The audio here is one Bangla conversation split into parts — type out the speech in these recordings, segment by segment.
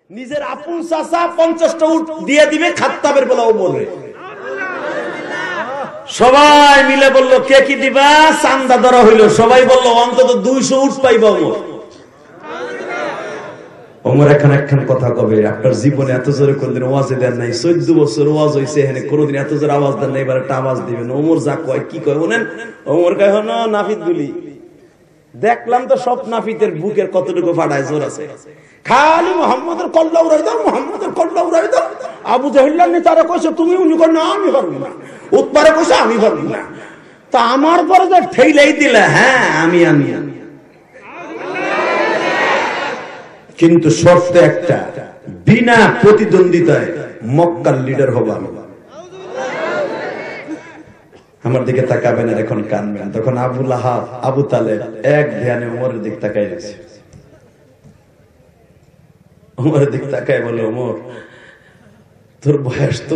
নিজের আপন চাচা 50টা উট দিয়ে দিবে খাত্তাবের বেলা ওমরে। সবাই মিলে বলল কে কি দিবা, চান্দা ধরা হইল। সবাই বলল অন্তত 200 উট পাইবা ওমর। ওমর একখান কথা কবে, আপনার জীবনে এত জোরে কোনদিন ওয়াজে দেন নাই, 14 বছর ওয়াজ হইছে, এখানে কোনদিন এত জোরে আওয়াজ দেন নাই, এবার একটা আওয়াজ দিবেন। ওমর যা কয়, কি কয় বলেন? ওমর কয় হন নাফিদ গুলি দেখলাম তো সব নাফিতের বুকের কতটুকু ফাটায় জোর আছে, খালি মোহাম্মদের কল্লা উড়াই দাও, মোহাম্মদের কল্লা উড়াই দাও। আবু জাহিল্লার নেতারা কইছে তুমি, উনি কয় না আমি পারবো না, উৎপারে কইছে আমি পারবো না। তা আমার পরে যে ঠেইলেই দিলে, হ্যাঁ আমি আমি আমি কিন্তু শর্ত একটা, বিনা প্রতিদ্বন্দ্বিতায় মক্কার লিডার হবো আমি। আমার দিকে তাকাবেন আর এখন কানবেন। তখন আবু লাহাব আবু তালেব এক ধ্যানে ওমরের দিক তাকাই গেছে। ওমরের দিক তাকায় বলে, ওমর তোর বয়স তো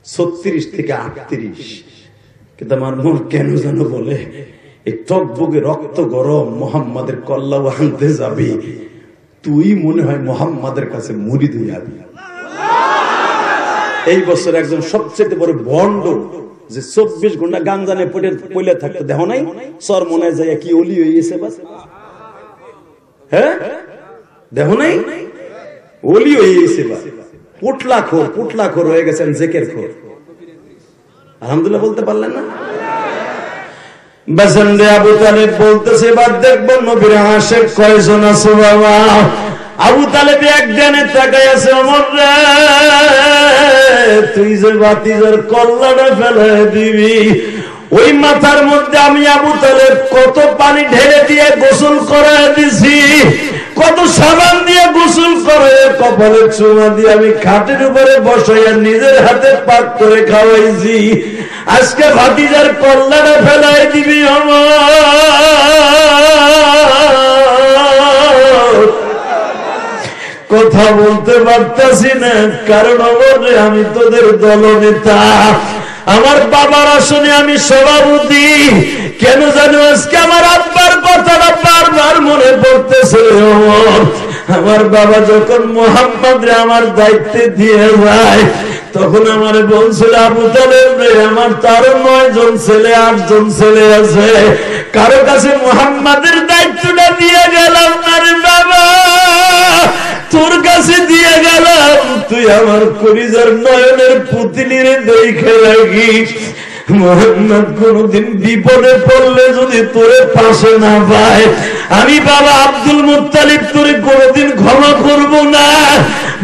36 থেকে 38, কিন্তু আমার মন কেন যেন বলে এই টকবগে রক্ত গরম মোহাম্মদের কল্লা আনতে যাবি, তুই মনে হয় মোহাম্মদের কাছে মুরিদ হয়ে যাবি। এই বছর একজন সবচেয়ে বড় ভণ্ড যে 24 ঘন্টা গাঞ্জানে পড়ে থাকতো, দেখো নাই সর মনে যায় কি অলি হয়ে গেছে, হ্যাঁ দেখো নাই অলি হয়ে গেছে, পুটলা খোর হয়ে গেছেন, জেকের খোর। আলহামদুলিল্লাহ বলতে পারলেন না? বাসন্দে আবু তালেব বলতেছে, এবার দেখবো নবীর আশিক কয়জন আছে বাবা। আবু তালেব একজনে তাকায় আছে, ওমর রে তুই যে বাতিজার কল্লাটা ফেলে দিবি, ওই মাথার মধ্যে আমি আবু তালেব কত পানি ঢেলে দিয়ে গোসল করায় দিছি, কত সাবান দিয়ে গোসল করে কপালে চুমা দিয়ে আমি খাটের উপরে বসাইয়া নিজের হাতে পাক করে খাওয়াইছি, আজকে ভাতিজার কল্লাটা ফেলাই দিবি আমার। কথা বলতে পারতাছি না, কারণ আমি তোদের দলনেতা, আমার বাবার আসনে আমি সভাপতি। কেন জানো আজকে আমার আব্বার কথাটা বারবার মনে পড়তেছে। আমার বাবা যখন মোহাম্মদ রে আমার দায়িত্বে দিয়ে যায়, তখন আমার বলছিল, আবু তালেব রে আমার তারও 9 জন ছেলে 8 জন ছেলে আছে, কারো কাছে মোহাম্মদের দায়িত্বটা দিয়ে গেলাম না রে বাবা, তোর কাছে দিয়ে গেলাম, তুই আমার কলিজার নয়নের পুতলিরে দেখে রাখিস। মোহাম্মদ কোনদিন বিপদে পড়লে যদি তোরে পাশে না পায়, আমি বাবা আব্দুল মুত্তালিব তোরে কোনদিন ক্ষমা করব না।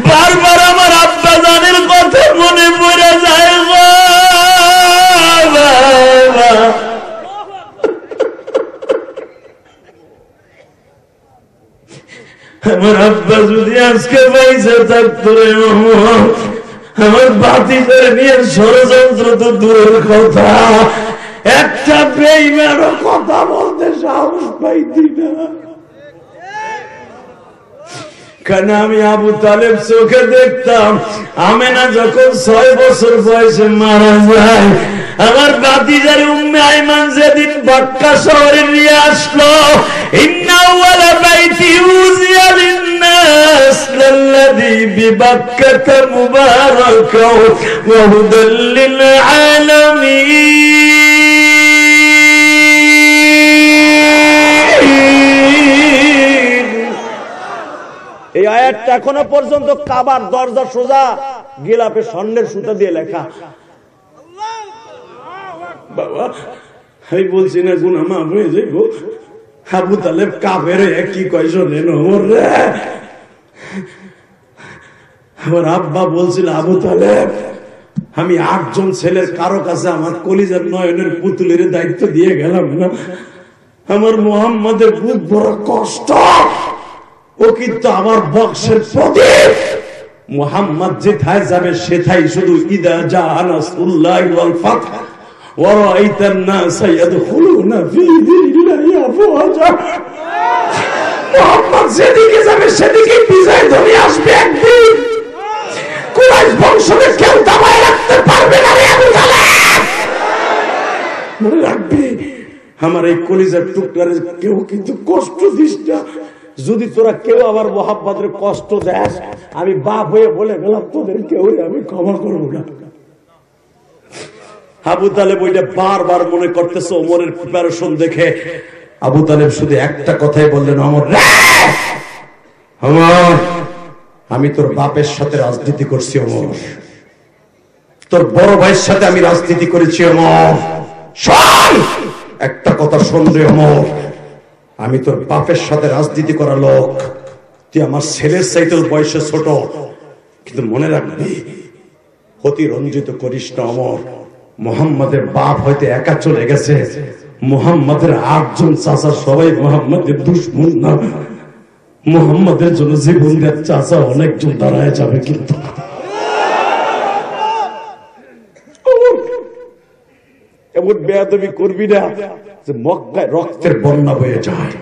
বারবার আমার আব্বা জানের কথা মনে পড়ে যায় বাবা। আমার আব্বা যদি আজকে পয়সা থাকতো রে, আমার বাতিদের নিয়ে ষড়যন্ত্র তো দূরের কথা, একটা বেঈমানও কথা বলতে সাহস পাইতি না। কেন আমি আবু তালেব চোখে দেখতাম, আমেনা যখন 6 বছর বয়সে মারা যায়, আমার বাতিজার উম্মে আইমান যেদিন মক্কা শহরে নিয়ে আসলো, ইন্না ওয়ালা বাইতি উজিয়া লিন্নাস লাল্লাযী বিবাক্কাতা মুবারাকাও ওয়া হুদাল লিল আলামিন। এই আয়াতটা এখনো পর্যন্ত কাবার দরজা সোজা গিলাপে স্বর্ণের সুতা দিয়ে লেখা। বাবা আমি বলছি না গুনাহ মাফ হয়ে যাইব। আবু তালেব কাফের কি কয় শোনেন, ওমর রে আমার আব্বা বলছিল, আবু তালেব আমি 8 জন ছেলের কারো কাছে আমার কলিজার নয়নের পুতুলের দায়িত্ব দিয়ে গেলাম না, আমার মুহাম্মাদের বুক বড় কষ্ট, ও কিন্তু আমার বংশের প্রদীপ। মুহাম্মদ যেথায় যাবে সেথায় শুধু ইদা জা নাসরুল্লাহি ওয়াল ফাতহ ওয়া রাআইতান নাস ইয়াদখুলুনা ফি দীনিল্লাহি আফওয়াজা। মুহাম্মদ যেদিকে যাবে সেদিকে বিজয় ধরে আসবে একদিন। কুরাইশ বংশকে কেউ দাবায় রাখতে পারবে না রে আবু তালেব। মনে রাখবি, আমার এই কলিজার টুকরারে কেউ কিন্তু কষ্ট দিস না, যদি তোরা কেউ আবার মোহাম্মদের কষ্ট দেস, আমি বাপ হয়ে বলে গেলাম তোদের কেউ আমি ক্ষমা করবো না। আবু তালেব ওইটা বারবার মনে করতেছে। ওমরের প্রিপারেশন দেখে আবু তালেব শুধু একটা কথাই বললেন, ওমর আমি তোর বাপের সাথে রাজনীতি করছি ওমর, তোর বড় ভাইয়ের সাথে আমি রাজনীতি করেছি ওমর, শোন একটা কথা শোন রে ওমর, আমি তোর বাপের সাথে রাজনীতি করা লোক, তুই আমার ছেলের চাইতে বয়সে ছোট, কিন্তু মনে রাখবি অতি রঞ্জিত করিস না ওমর। মুহাম্মাদের বাপ হয়তো একা চলে গেছে, মুহাম্মাদের 8 জন চাচা সবাই মুহাম্মাদের দুশমন না, মুহাম্মাদের জন্য জীবন দেওয়ার চাচা অনেকজন দাঁড়ায় যাবে। কিন্তু এমন বেয়াদবি করবি না যে মক্কায় রক্তের বন্যা বয়ে যায়।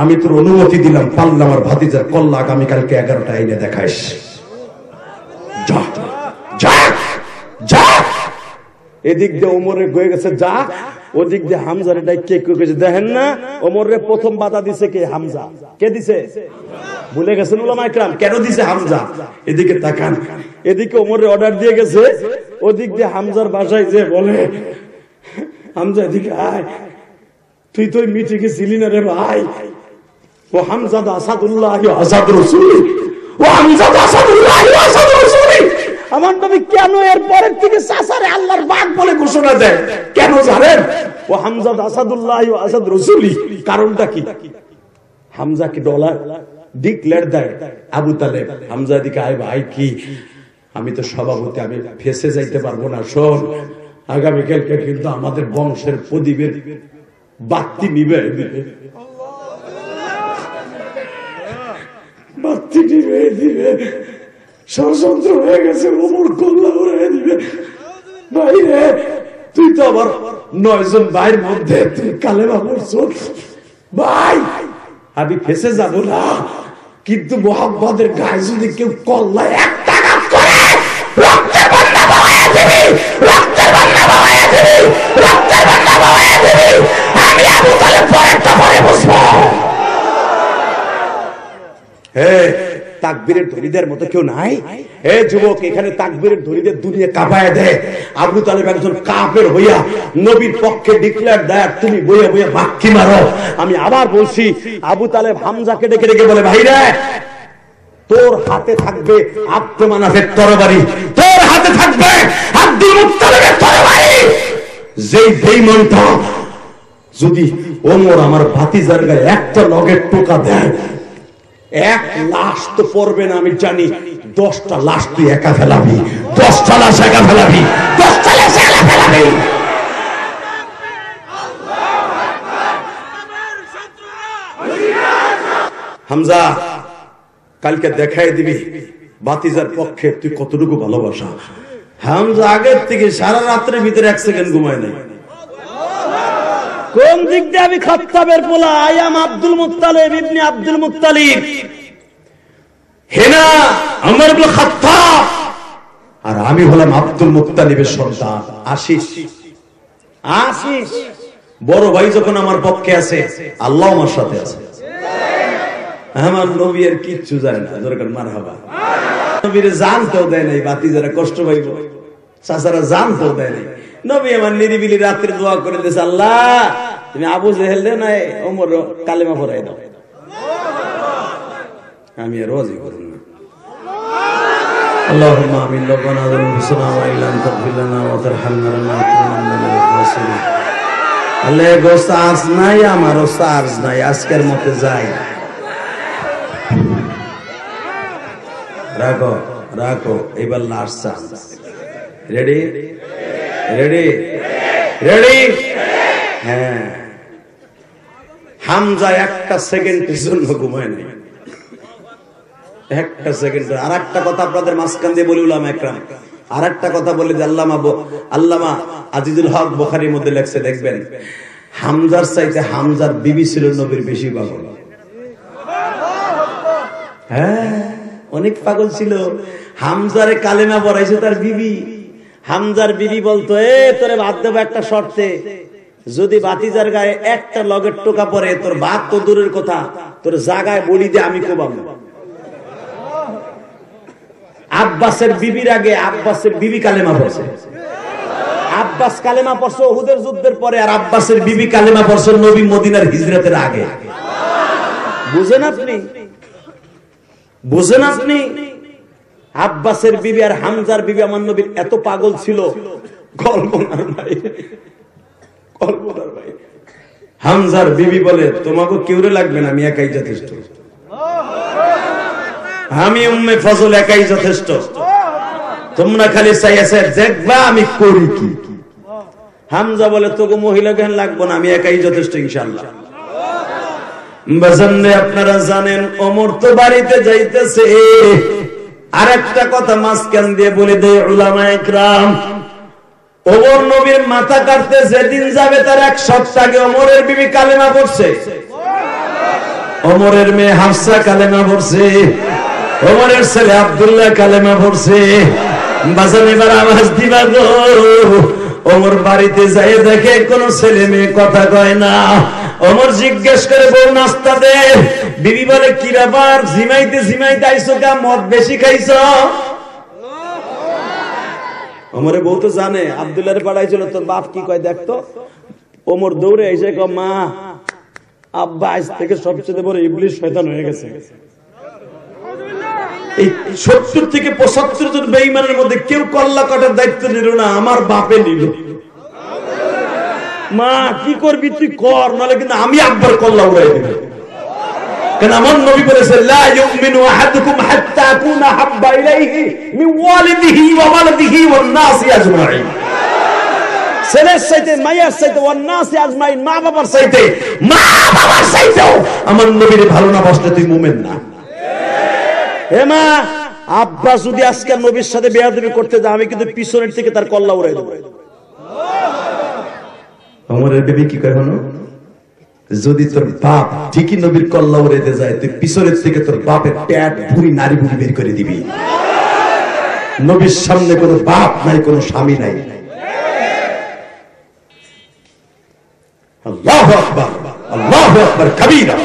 আমি তোর অনুমতি দিলাম, পারলে আমার ভাতিজার কল্লা আগামীকালকে 11টা এনে দেখাইস। যা যা যা। এদিক দিয়ে ওমরের গয়ে গেছে যা, ওদিক দিয়ে হামজার এটাই কে করেছে দেখেন না। ওমরের প্রথম বাধা দিছে কে? হামজা। কে দিছে? ভুলে গেছেন উলামা ইকরাম, কেন দিছে? হামজা। এদিকে তাকান, এদিকে ওমরের অর্ডার দিয়ে গেছে, ওদিক দিয়ে হামজার বাসায় যে বলে, হামজা এদিকে আয়, তুই তো মিটিংয়ে ছিলি না রে ভাই, ও হামজা আসাদুল্লাহ আসাদ রাসূল, ও হামজা আসাদুল্লাহ আসাদ রাসূল। আমার নবী কেন এর পরের থেকে চাচারে আল্লাহর বাগ বলে ঘোষণা দেয়? কেন জানেন? ও হামজা আসাদুল্লাহ আসাদ রাসূল। কারণটা কি? হামজাকে ডলার ডিক্লেয়ার দেয় আবু তালেব। হামজা দিকে আয় ভাই, কি আমি তো সভাপতি, আমি ফেসে যাইতে পারবো না, শোন আগামীকালকে কিন্তু আমাদের বংশের প্রদীপের বাতি নিবে দিবে, বাতি নিবে দিবে, ষড়যন্ত্র হয়ে গেছে, ওমর কল্লা উড়াই দিবে। ভাই রে, তুই তো আবার 9 জন ভাইয়ের মধ্যে তুই কালেমা পড়ছো ভাই, আমি ফেসে যাব না, কিন্তু মুহাম্মাদের গায়ে যদি কেউ কল্লা একটা আঘাত করে রক্তের বন্যা বহায়া দিবি, রক্তের বন্যা বহায়া দিবি, রক্তের বন্যা বহায়া দিবি। আমি আবু তালেব পরেরটা পরে বসবো। হে তাকবীরের ধরিদের মতো কেউ নাই? হে যুবক, এখানে তাকবীরের ধরিদের দুনিয়া কাঁপায় দেয়। আবু তালেব একজন কাফের হইয়া নবীর পক্ষে ডিক্লেয়ার দেয়, তুমি বইয়ে বইয়ে বাক্কি মারো। আমি আবার বলছি, আবু তালেব হামজাকে ডেকে ডেকে বলে, ভাই রে, তোর হাতে থাকবে আব্দু মানাফের তরবারি, তোর হাতে থাকবে আব্দুল মুত্তালিবের তরবারি। যেই বেঈমানটা যদি ওমর আমার ভাতিজার গায়ে একটা লগের টোকা দেয়, 1 লাশ তো পড়বে না আমি জানি, 10টা লাশ তুই একা ফেলাবি, 10টা লাশ একা ফেলাবি, 10টা লাশ একা ফেলাবি। হামজা, কালকে দেখাই দিবি ভাতিজার পক্ষে তুই কতটুকু ভালোবাসা। হামজা আগের থেকে সারা রাত্রের ভিতরে 1 সেকেন্ড ঘুমায় নাই। কোন দিক দিয়ে? আমি খাত্তাবের পোলা, I am Abdul Muttalib ibn Abdul Muttalib, হেনা আমার ইবনে খাত্তাব, আর আমি হলাম আব্দুল মুত্তালিবের সন্তান আশিস। আশিস বড় ভাই যখন আমার পক্ষে আছে, আল্লাহ আমার সাথে আছে। আমার নবী এর কিচ্ছু জানে না, দরকার মারহাবা। নবীরে জানতেও দেয় নাই, ভাতিজারা কষ্ট পাইব, চাচারা জানতেও দেয় নাই। নবী আমার নিরিবিলি রাত্রে দোয়া করে দিয়েছে, আল্লাহ তুমি আবু জেহেল দে নাই ওমর কালেমা পড়াই দাও। আমি আর রাজি করব না। আল্লাহুম্মা আমিন। রব্বানা যালামনা ওয়া ইল্লাম তাগফির লানা ওয়া তারহামনা লানাকুনান্না মিনাল খাসিরিন। আল্লাহ গো চার্জ নাই, আমারও চার্জ নাই, আজকের মতে যাই। রাখো রাখো, এবার last chance. Ready ready ready? হ্যাঁ। হামজা 1টা সেকেন্ডের জন্য ঘুমায় নাই, 1টা সেকেন্ড। আর একটা কথা আপনাদের মাঝখান দিয়ে বলি উলামা একরাম, আর একটা কথা বলে যে আল্লামা আজিজুল হক বুখারীর মধ্যে লেখছে, দেখবেন হামজার চাইতে হামজার বিবি ছিল নবীর বেশি পাগল। হ্যাঁ, অনেক পাগল ছিল। হামজারে কালেমা পড়াইছে তার বিবি। হামজার বিবি বলতো, এ তোরে ভাত দেবো একটা শর্তে, যদি বাতিজার গায়ে একটা লগের টোকা পরে তোর বাপ তো দূরের কথা, তোর জায়গায় বলি দিয়ে আমি কোবাম। আব্বাসের বিবির আগে আব্বাসের বিবি কালেমা পড়ছে। আব্বাস কালেমা পড়ছে উহুদের যুদ্ধের পরে, আর আব্বাসের বিবি কালেমা পড়ছে নবী মদিনার হিজরতের আগে। বুঝেন আপনি? বুঝেন আপনি? আব্বাসের বিবি আর হামজার বিবি আমার নবীর এত পাগল ছিল, কল্পনার বাইরে, কল্পনার বাইরে। হামজার বিবি বলে, তোমাকে কেউরে লাগবে না, আমি একাই যথেষ্ট, আমি উম্মে ফজল একাই যথেষ্ট, তোমরা খালি চাইছে দেখবা আমি করি কি। হামজা বলে, তোকে মহিলা জ্ঞান লাগবো না, আমি একাই যথেষ্ট ইনশাআল্লাহ। আপনারা জানেন ওমর তো বাড়িতে যাইতেছে। আর একটা কথা মাঝখান দিয়ে বলে দেয় উলামায়ে কেরাম, ওমর নবীর মাথা কাটতে যেদিন যাবে তার এক সপ্তাহ আগে ওমরের বিবি কালেমা পড়ছে, ওমরের মেয়ে হাফসা কালেমা পড়ছে, ওমরের ছেলে আব্দুল্লাহ কালেমা পড়ছে। বাজান এবার আওয়াজ দিবা গো। ওমর বাড়িতে যাই দেখে কোন ছেলে মেয়ে কথা কয় না। ওমর জিজ্ঞেস করে, বউ নাস্তা দে। বিবি বলে, কি ব্যাপার, ঝিমাইতে ঝিমাইতে আইসো কা, মদ বেশি খাইছ? ওমরে বউ তো জানে আব্দুল্লাহর পাঠাইছিল, তোর বাপ কি কয় দেখতো। ওমর দৌড়ে এসে কয়, মা আব্বা আজ থেকে সবচেয়ে বড় ইবলিশ শয়তান হয়ে গেছে। এই 70 থেকে 75 জন বেঈমানের মধ্যে কেউ কল্লা কাটার দায়িত্ব নিল না, আমার বাপে নিল। মা কি করবি তুই কর, নাহলে কিন্তু আমি আব্বার কল্লা উড়াই দেব। কেন আমার নবী বলেছে, লা ইউমিনু আহাদুকুম হাত্তা আকুনা হাব্বা ইলাইহি মিন ওয়ালিদিহি ওয়া ওয়ালাদিহি ওয়ান নাসি আজমাইন। ছেলের চাইতে মায়ের চাইতে ওয়ান নাসি আজমাইন, মা বাবার চাইতে, মা বাবার চাইতেও আমার নবীর ভালো না বাসলে তুই মুমিন না। হে মা, আব্বা যদি আজকে নবীর সাথে বেয়াদবি করতে যায়, আমি কিন্তু পিছনের থেকে তার কল্লা উড়াই দেব। ওমরের বিবি কি কয় জানো, যদি তোর বাপ ঠিকই নবীর কল্লা উড়াইতে যায়, তুই পিছনের থেকে তোর বাপের পেট ভুঁড়ি নারী ভুঁড়ি বের করে দিবি। নবীর সামনে কোনো বাপ নাই, কোনো স্বামী নাই। আল্লাহু আকবার, আল্লাহু আকবার কবীরা।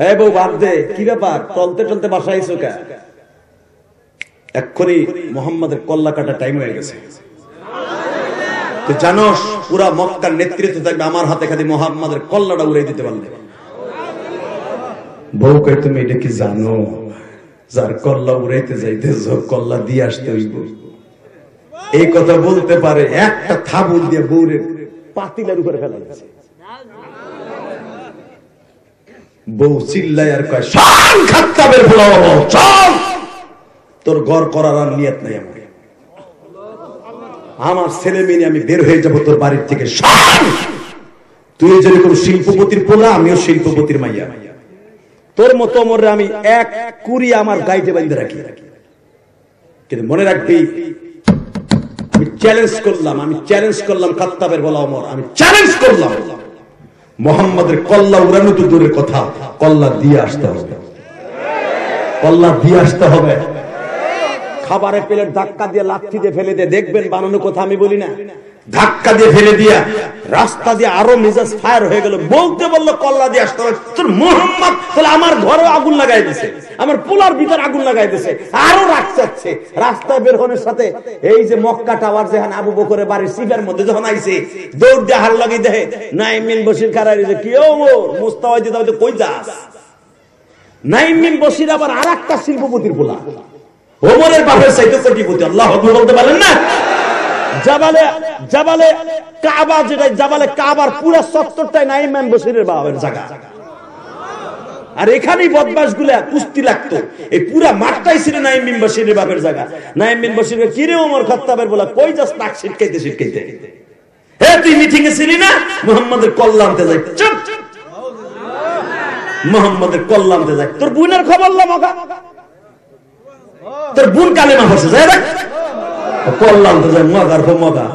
এই বউ বাদ দে, কি ব্যাপার, চলতে চলতে বাসায় আইছো কে? এক্ষুনি মুহাম্মাদের কল্লা কাটা টাইম হয়ে গেছে। তুই জানোস পুরা মক্কার নেতৃত্ব থাকবে আমার হাতে, খালি মুহাম্মাদের কল্লাটা উড়াই দিতে পারলে। বউ কয়, তুমি এটা কি জানো, যার কল্লা উড়াইতে যাইতেছ কল্লা দিয়ে আসতে হইব। এই কথা বলতে পারে, একটা থাবুল দিয়ে বউরে পাতিলের উপরে ফেলা গেছে। বউ চিল্লায় আর কয়, শান খাত্তাবের পোলাও, চল, তোর ঘর করার আর নিয়ত নাই আমার। আমার ছেলে মেয়ে আমি বের হয়ে যাব তোর বাড়ির থেকে। শান, তুই যেরকম শিল্পপতির পোলা, আমিও শিল্পপতির মাইয়া। তোর মতো ওমরে আমি এক কুড়ি আমার গাইতে বাঁধে রাখি। কিন্তু মনে রাখবি, আমি চ্যালেঞ্জ করলাম খাত্তাবের পোলা ওমর, আমি চ্যালেঞ্জ করলাম, মুহাম্মাদের কল্লা উড়ানো তো দূরের কথা, কল্লা দিয়ে আসতে হবে, কল্লা দিয়ে আসতে হবে। খাবারের প্লেট ধাক্কা দিয়ে লাথি দিয়ে ফেলে দিয়ে, দেখবেন বানানো কথা আমি বলি না, ধাক্কা দিয়ে ফেলে দিয়া রাস্তা দিয়ে আরো মেজাজ ফায়ার হয়ে গেল। বলতে বললো কল্লা দিয়ে আসতে হবে। তোর মুহাম্মদ তাহলে আমার ঘরে আগুন লাগাই দিছে, আমার পোলার ভিতর আগুন লাগাই দিছে, আরো রাগ চাচ্ছে। রাস্তায় বের হওয়ার সাথে এই যে মক্কা টাওয়ার যেখানে আবু বকরের বাড়ির সিফের মধ্যে যখন আইছে, দৌড় দিয়ে হাল লাগিয়ে দেয় নাইম বিন বশির খারাই দিছে, কি ও মুস্তাওয়াজি দাও কই যাস? নাইম বিন বশির আবার আরেকটা শিল্পপতির পোলা, ওমরের বাপের চাইতে কোটিপতি। আল্লাহু আকবার বলতে পারেন না? জাবালে কাবা, যেটা জাবালে কাবার পুরো চত্বরটাই নাইম বিন বশিরের বাপের জায়গা। আর এখানেই বদমাশ গুলা কুস্তি লাগতো, এই পুরা মাঠটাই ছিল নাইম বিন বশিরের বাপের জায়গা। নাইম বিন বশির কি রে ওমর খাত্তাবের বলা, কই যাস? নাক ছিটকাইতে ছিটকাইতে, হে তুই মিটিং এ ছিলি না? মুহাম্মাদের কল্লা আনতে যাই। চুপ, মুহাম্মাদের কল্লা আনতে যাই। তোর বোনের খবর লা মগা, তোর বোন কালেমা পড়ছে, যাই দেখ কল্লা আনতে যাই। মগার পর মগা,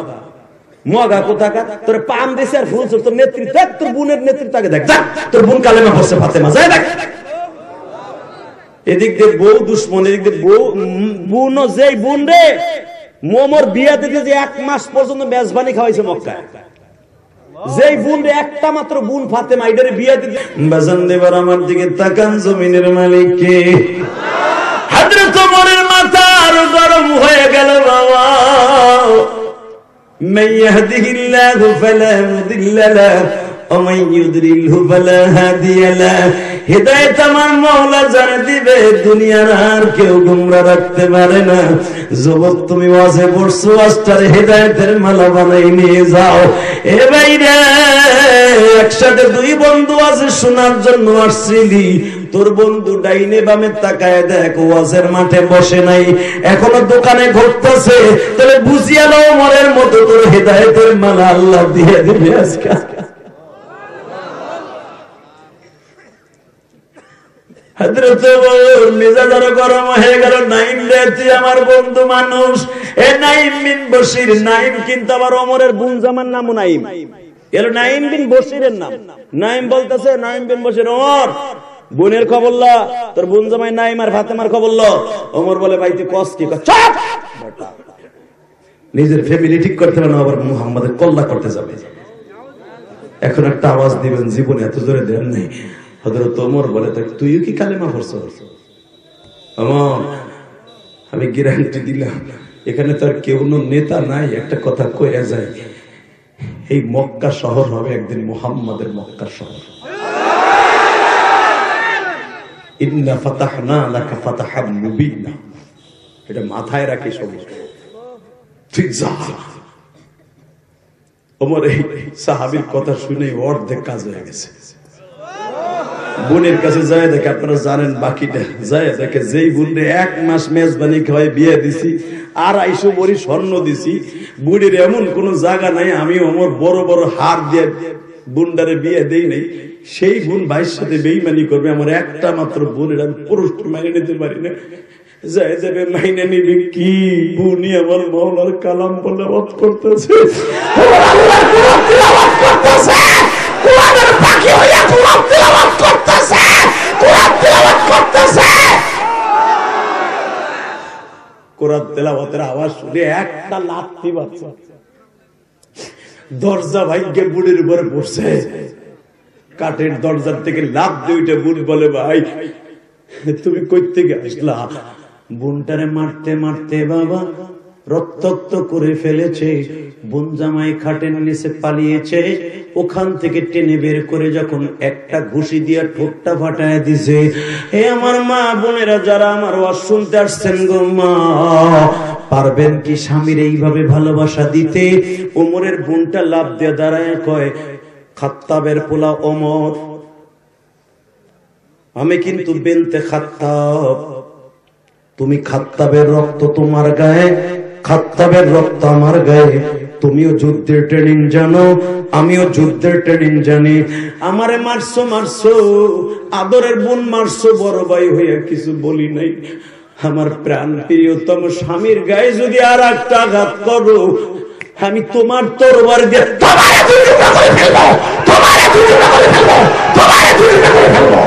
মগা কোথাকার, তোর পাম দিছে আর ফুল, তোর নেতৃত্ব, তোর বোনের নেতৃত্বকে দেখ, তোর বোন কালেমা পড়ছে ফাতেমা, যাই দেখ। এদিক দিয়ে বউ দুশ্মন, এদিক দিয়ে বউ বোন, যেই বোন রে মোমর বিয়া দিতে যে 1 মাস পর্যন্ত মেজবানি খাওয়াইছে মক্কায়, যেই বোন একটা মাত্র বোন ফাতেমা এটারে বিয়া দিতে। বাজান দেবার আমার দিকে তাকান, জমিনের মালিক কে? হযরত ওমরের মাথা আরো গরম হয়ে গেল। বাবা, মান ইয়াহদিহিল্লাহু ফালা মুদিল্লা লাহু ওয়া মান ইউদ্লিলহু ফালা হাদিয়া লাহু। হিদায়াত আমার মাওলা যারা দিবে, দুনিয়ার আর কেউ গোমরা রাখতে পারে না। যুবক, তুমি ওয়াজে পড়ছো, ওয়াজটার হিদায়াতের মালা বানাই নিয়ে যাও। এ ভাইরা, একসাথে 2 বন্ধু আছে শোনার জন্য আসছিলি, তোর বন্ধু ডাইনে বামে তাকায় দেখ, ওয়াজের মাঠে বসে নাই, এখনো দোকানে ঘুরতেছে। তাহলে বুঝিয়া নাও, ওমরের মতো তোর হিদায়াতের মালা আল্লাহ দিয়ে দিবে আজকে। হযরত ওমর মেজাজ আরো গরম হয়ে গেল। নাইম রে, তুই আমার বন্ধু মানুষ। এ নাইম বিন বশির, নাইম কিন্তু আবার ওমরের বোন জামার নামও নাইম, এর নাইম বিন বশিরের নাম। নাইম বলতেছে, নাইম বিন বশির, ওমর বোনের খবর ল, তোর বোন জামাই নাইম আর ফাতেমার খবর ল। ওমর বলে, ভাই তুই কস কি? চুপ! নিজের ফ্যামিলি ঠিক করতে পারে না, আবার মুহাম্মাদের কল্লা করতে যাবে। এখন একটা আওয়াজ দিবেন, জীবনে এত জোরে দেন নেই। হযরত ওমর বলে, তুইও কি কালেমা পড়ছস? ওমর, আমি গ্যারান্টি দিলাম, এখানে তো আর কেউ নেতা নাই, একটা কথা কইয়া যায়, এই মক্কা শহর হবে একদিন মুহাম্মাদের মক্কা শহর। ইন্না ফাতাহনা লাকা ফাতাহাম মুবিনা, এটা মাথায় রাখি সব। ঠিক যা। ওমর এই সাহাবীর কথা শুনে অর্ধেক কাজ হয়ে গেছে। বোনের কাছে যায় দেখে, আপনারা জানেন বাকিটা, যায় দেখে যেই বোনরে 1 মাস মেজবানি খাওয়াই বিয়ে দিছি, 250 ভরি স্বর্ণ দিছি, বুড়ির এমন কোন জায়গা নাই আমি ওমর বড় বড় হার দিয়ে বুনডারে বিয়ে দেই নাই, সেই বোন ভাইয়ের সাথে বেইমানি করবে। আমার একটা মাত্র বোনের আমি পুরুষ মাইনে নিতে পারি না। যায় যাবে মাইনে নিবি কি? বোনই আমার মাওলার কালাম বলে ওয়াজ করতেছে, আল্লাহর কোরআন তিলাওয়াত করতেছে, কোরআনের পাখি হইয়া কোরআন তিলাওয়াত করতেছে, কোরআন তিলাওয়াত করতেছে। কোরআন তিলাওয়াতের আওয়াজ শুনে একটা লাথি বাজছে, দরজা ভাইকে বুড়ির উপরে পড়ছে। কাঠের দরজার থেকে লাফ দিয়ে উঠে বুড়ি বলে, ভাই তুমি কই থেকে আসলা? বোনটারে মারতে মারতে বাবা রক্তাক্ত করে ফেলেছে। বোন জামাই খাটের নিচে পালিয়েছে, ওখান থেকে টেনে বের করে যখন একটা ঘুষি দিয়া ঠোঁটটা ফাটায় দিছে। হে আমার মা বোনেরা, যারা আমার ওয়াজ শুনতে আসছেন গো মা, পারবেন কি স্বামীর এইভাবে ভালোবাসা দিতে? ওমরের বোনটা লাফ দিয়ে দাঁড়ায় কয়, খাত্তাবের পোলা ওমর, আমি কিন্তু বেনতে খাত্তাব, তুমি খাত্তাবের রক্ত তোমার গায়ে, খাত্তাবের রক্ত আমার গায়ে। তুমিও যুদ্ধের ট্রেনিং জানো, আমিও যুদ্ধের ট্রেনিং জানি। আমারে মারছো মারছো, আদরের বোন মারছো, বড় ভাই হইয়া কিছু বলি নাই। আমার প্রাণ প্রিয়তম স্বামীর গায়ে যদি আর একটা আঘাত করো, আমি তোমার তরবারি দিয়ে তোমারে দুই টুকরা করে ফেলবো, তোমারে দুই টুকরা করে ফেলবো, তোমারে দুই টুকরা করে ফেলবো।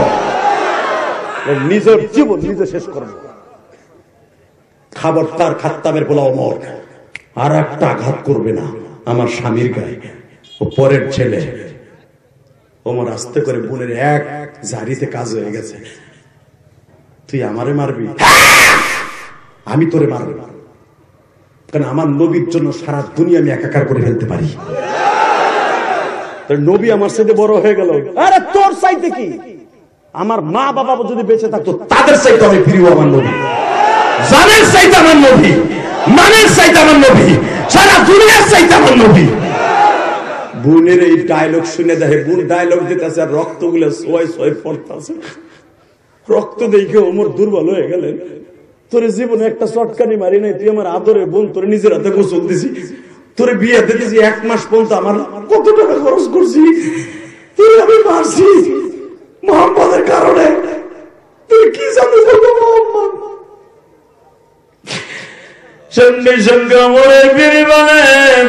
নিজের জীবন নিজে শেষ করবো। খবরদার খাত্তাবের পোলা ওমর, আর একটা আঘাত করবে না আমার স্বামীর গায়ে। ও পরের ছেলে। ওমর আস্তে করে বোনের এক জারিতে কাজ হয়ে গেছে। তুই আমারে মারবি? আমি তোরে মারবো, কারণ আমার নবীর জন্য সারা দুনিয়া আমি একাকার করে ফেলতে পারি। নবী আমার সাথে বড় হয়ে গেল। আরে তোর চাইতে কি, আমার মা বাবা যদি বেঁচে থাকতো তাদের চাইতে আমি প্রিয় আমার নবী, জানের চাইতে আমার নবী, মানের চাইতে আমার নবী, সারা দুনিয়ার চাইতে আমার নবী। বোনের এই ডায়লগ শুনে দেখে, বোন ডায়লগ দিতেছে আর রক্ত গুলো সোয় সোয় পড়তেছে। রক্ত দেখে ওমর দুর্বল হয়ে গেলেন। তোর জীবনে একটা চটকানি মারি নাই, তুই আমার আদরের বোন, তোর নিজের হাতে গোসল দিছি, তোর বিয়ে দিতেছি, 1 মাস পর্যন্ত আমার কত টাকা খরচ করছি, তুই আমি মারছি মুহাম্মাদের কারণে। তুই কি জানিস মোহাম্মদ? সঙ্গে সঙ্গে ওমরের বিবি বলে,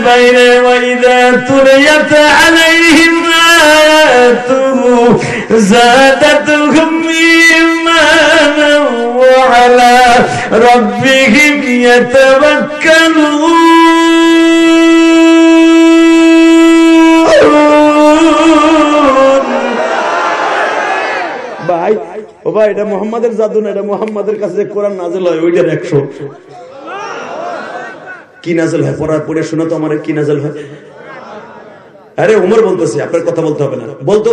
বাইরে ওয়াইদা তুরিয়াত আলাইহিম আয়াতুহু যাদাতুহুম ঈমানান ওয়া আলা রাব্বিহিম ইয়াতাওয়াক্কালুন। ভাই ও ভাই, এটা মুহাম্মাদের জাদু না, এটা মুহাম্মাদের কাছে যে কোরআন নাযিল হয় ওইটার 100। কি নাযিল হয় পড়ে শোনা তো আমার, কি নাযিল হয়? আরে উমর বলতেছে, আপনার কথা বলতে হবে না। বলতো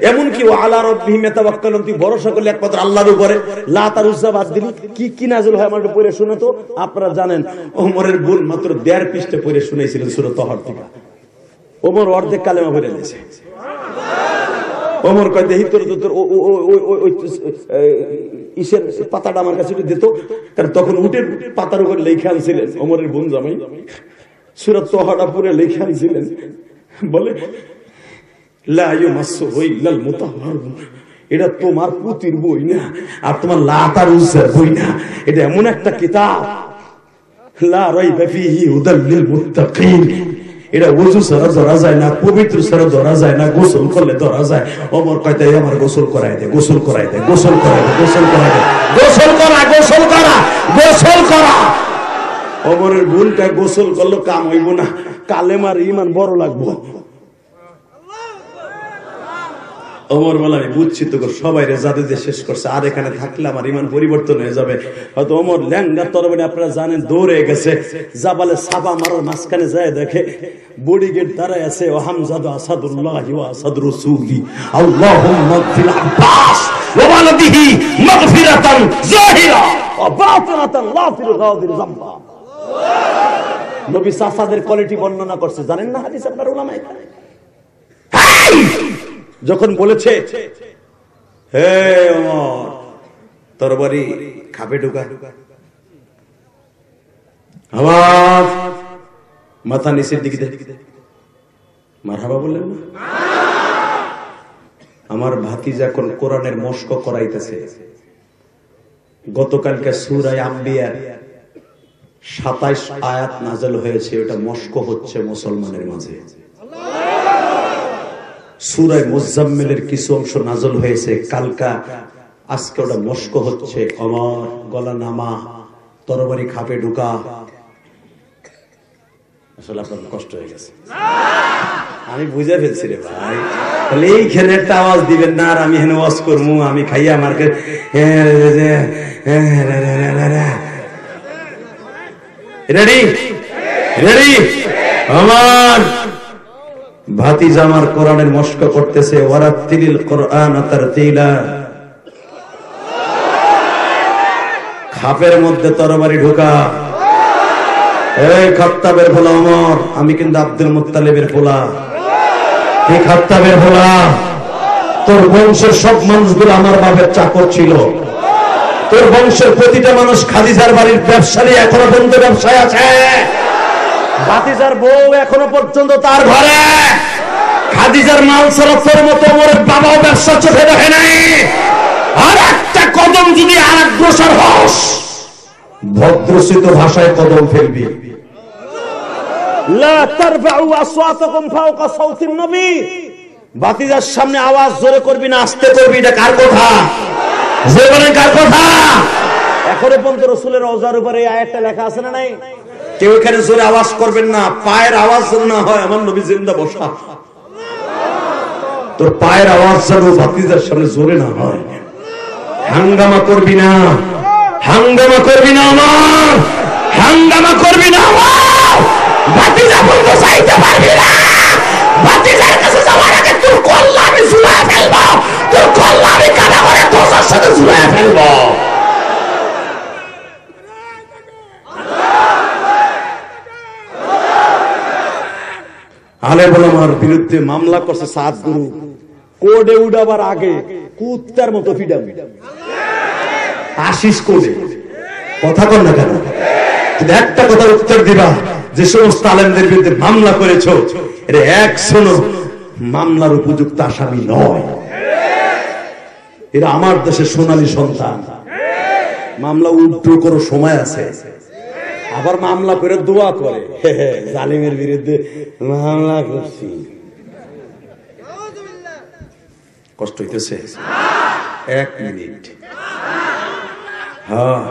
এমন কি আলা রাব্বিহিম ইয়াতাওয়াক্কালুন, তুই ভরসা করলে একমাত্র আল্লাহর উপরে, লাত আর উজ্জা বাদ দিলি। কি নাযিল হয় আমার পড়ে শোনা তো। আপনারা জানেন ওমরের বোন মাত্র 1.5 পৃষ্ঠা পড়ে শুনাইছিলেন সূরা তাহার থেকে। ওমর অর্ধেক কালেমা পড়ে দিয়েছে। ওমর কয় দেহি তোর ইসের পাতাটা আমার কাছে দিত, কারণ তখন উটের পাতার উপর লেখা আনছিলেন ওমরের বোন জামাই, সূরা তাহাটা পড়ে লেখা আনছিলেন। বলে লা ইয়ামাসসুহু ইল্লাল মুতাহহারুন, এটা তোমার পুতির বই না, আর তোমার লাত আর উজ্জার বই না, এটা এমন একটা কিতাব লা রাইবা ফীহি হুদাল লিল মুত্তাকিন, এটা ওযু ছাড়া ধরা যায় না, পবিত্র ছাড়া ধরা যায় না, গোসল করলে ধরা যায়। ওমর কয় তাই আমার গোসল করাই দে, গোসল করাই দে, গোসল করাই দে, গোসল করাই দে, গোসল করা, গোসল করা, গোসল করা। ওমরের বোনটা গোসল করলো, কাম হইব না, কালেমার ঈমান বড় লাগবো। ওমর বলে আমি বুঝছি তো সবাই জাদু দিয়ে শেষ করছে, আর এখানে থাকলে আমার ঈমান পরিবর্তন হয়ে যাবে। হয়তো ওমর ল্যাংড়া তরবারি, আপনারা জানেন, দৌড়ে গেছে জাবালে সাবা মারার মাঝখানে যায়, দেখে বডিগেট দাঁড়ায় আছে, ও হামজাদু আসাদুল্লাহি ওয়া আসাদ রাসূলি, আল্লাহুম্মা ফিল আব্বাস ওয়া ওয়ালাদিহি মাগফিরাতান যাহিরা ওয়া বাতিনাতান লা ফিল গাদির যামবা। নবী সাফাদের কোয়ালিটি বর্ণনা করছে, জানেন না হাদিস আপনার উলামায়ে? যখন বলেছে হে ওমর তরবারি খাবে ঢুকা, আমার মাথা নিচের দিকে দেখ, মারহাবা বললেন না? আমার ভাতিজা কোন কোরআনের মশক করাইতেছে। গতকালকে সূরা আম্বিয়ার 27 আয়াত নাযিল হয়েছে, ওটা মশক হচ্ছে মুসলমানের মাঝে। সূরা মুজাম্মিলের কিছু অংশ নাযিল হয়েছে কালকা, আজকে ওটা মশক হচ্ছে। আমার গলা নামা, তরবারি খাপে ঢুকা। আসলে আপনার কষ্ট হয়ে গেছে, আমি বুঝে ফেলছি রে ভাই। তাহলে এইখানে একটা আওয়াজ দিবেন না, আর আমি হেন ওয়াজ করবো, আমি খাইয়া আমাকে রেডি রেডি। আমার ভাতিজা আমার কোরআনের মশক করতেছে, ওয়ারাতিলিল কোরআন তারতিলা। খাপের মধ্যে তরবারি ঢোকা। এই খাত্তাবের পোলা ওমর, আমি কিন্তু আব্দুল মুত্তালিবের পোলা। এই খাত্তাবের পোলা, তোর বংশের সব মানুষগুলো আমার বাপের চাকর ছিল। তোর বংশের প্রতিটা মানুষ খাদিজার বাড়ির ব্যবসায়ী, এখনো পর্যন্ত ব্যবসায় আছে। ভাতিজার বউ এখনো পর্যন্ত তার ঘরে। খাদিজার মাল ছাড়া তোর মতো ওমরের বাবাও ব্যবসা চোখে দেখে নাই। আর একটা কদম যদি আর অগ্রসর হস, ভদ্রসিত ভাষায় কদম ফেলবি। লা তারফাউ আসওয়াতাকুম ফাওকা সাওতিন নবী। ভাতিজার সামনে আওয়াজ জোরে করবি না, আস্তে করবি। এটা কার কথা? যে বলেন কার কথা? এখনো পর্যন্ত রাসূলের রওজার উপরে এই আয়াতটা লেখা আছে না নাই? কেউ এখানে জোরে আওয়াজ করবেন না, পায়ের আওয়াজ না হয় আমার নবী জিন্দা বসা। তোর পায়ের আওয়াজ যেন ভাতিজার সামনে জোরে না হয়। হাঙ্গামা করবি না, হাঙ্গামা করবি না আমার, হাঙ্গামা করবি না আমার। ভাতিজা বলতে চাইতে পারবি না। ভাতিজার কাছে যাওয়ার আগে তোর কল্লা আমি ঝুলায় ফেলবো, তোর কল্লা আমি কাটা করে দোষের সাথে ঝুলায় ফেলবো। আলেম ওলামার বিরুদ্ধে মামলা করছে সাত গুরু। কোর্টে উঠাবার আগে কুত্তার মতো ফিডাবি আশিস কোর্টে। কথা কর না কেন? একটা কথার উত্তর দিবা, যে সমস্ত আলেমদের বিরুদ্ধে মামলা করেছো, এটা একশো মামলার উপযুক্ত আসামি নয়। এরা আমার দেশের সোনালী সন্তান। মামলা উল্টো করো, সময় আছে। আবার মামলা করে দোয়া করে, জালিমের বিরুদ্ধে মামলা করছি। কষ্ট হইতেছে? 1 মিনিট। হ্যাঁ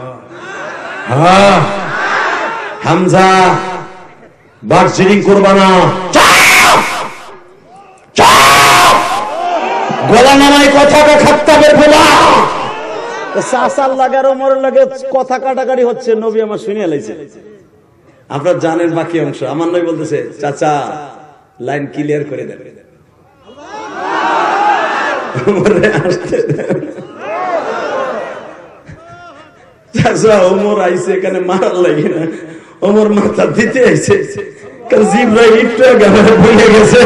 হ্যাঁ হামজা বার্সিডিং করবা না, গলা নামায় কথাটা খাত্তাবের বলা চাচার লাগার ওমরের লাগে কথা কাটাকাটি হচ্ছে, নবী আমার শুনিয়ে লাইছে। আপনারা জানেন বাকি অংশ। আমার নবী বলতেছে, চাচা লাইন ক্লিয়ার করে দেন, চাচা ওমর আইছে এখানে মারার লাগে না, ওমর মাথা দিতে আইছে, জিব্রাইল একটু আগে ভুলে গেছে,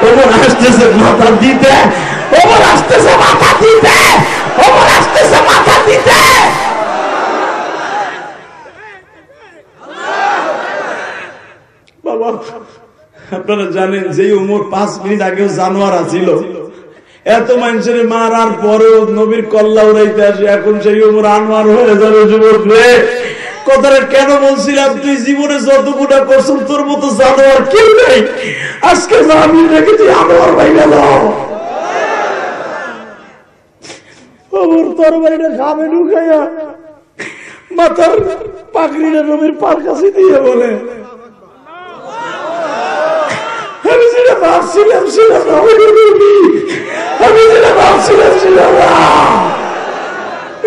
ওমর আসতেছে মাথা দিতে, ওমর আসতেছে মাথা দিতে, ওমর আসতেছে মাথা দিতে। বাবা আপনারা জানেন যে ওমর 5 মিনিট আগেও জানোয়ার ছিল, এত মানুষের মারার পরেও নবীর কল্লা উড়াইতে আসে, এখন সেই ওমর আনোয়ার হয়ে যাবে। যুবক রে, কথাটা কেন বলছিলাম, তুই জীবনে যতগুলা করছিস তোর মতো জানোয়ার কেউ নেই। আজকে আমি রেখে তুই আনোয়ার ভাই গেল, ওমর তরবারিটা খাবে ঢুকাইয়া মাথার পাগড়িটা নবীর পার কাছে দিয়ে বলে, আমি যেটা ভাবছিলাম ছিলাম না, আমি যেটা ভাবছিলাম ছিলাম না।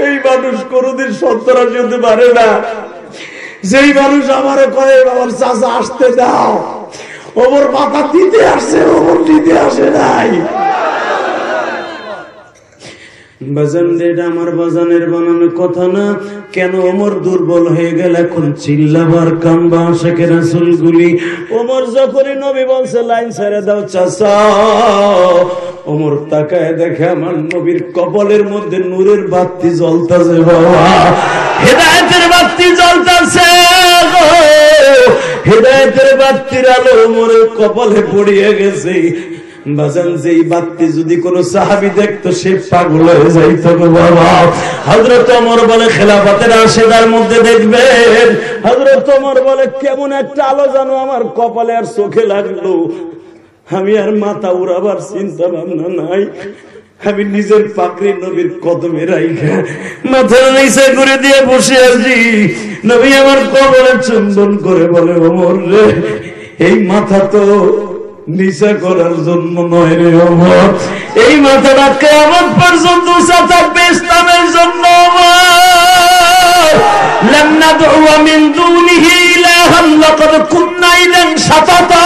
এই মানুষ কোনদিন সত্যরাজি হতে পারে না। যেই মানুষ আমারে কয়ে আমার চাচা আসতে দাও, ওমর মাথা দিতে আসছে, ওমর দিতে আসে নাই। বাজান এটা আমার বাজানের বানানো কথা না। কেন ওমর দুর্বল হয়ে গেল, এখন চিল্লাবার কাম্বা আশিকে রাসূল গুলি। ওমর যখনই নবী বলছে লাইন ছেড়ে দাও চাচা, ওমর তাকায় দেখে আমার নবীর কপালের মধ্যে নূরের বাতি জ্বলতেছে। বাবা হেদায়েতের বাতি জ্বলতেছে, হেদায়েতের বাতির আলো ওমরের কপালে পড়িয়ে গেছে। বাজান যেই বাতি যদি কোন সাহাবী দেখতো সে পাগল হয়ে যাইতো গো বাবা। হযরত ওমর বলে খেলাফতের আশিদার মধ্যে দেখবেন, হযরত ওমর বলে কেমন একটা আলো জানো আমার কপালে আর চোখে লাগলো, আমি আর মাথা উড়াবার চিন্তা ভাবনা নাই, আমি নিজের পাগড়ি নবীর কদমে রাইখা মাথার নিচে করে দিয়ে বসে আছি। নবী আমার কবরে চুম্বন করে বলে, ওমর রে, এই মাথা তো নিশা করার জন্য নয় রে ওমর, এই মাথাটা কিয়ামত পর্যন্ত থাকবে ইসলামের জন্য। লাম নাদউ মিন দুনিহি ইলাহান লাকাদ কুননা ইদান শাতাতা।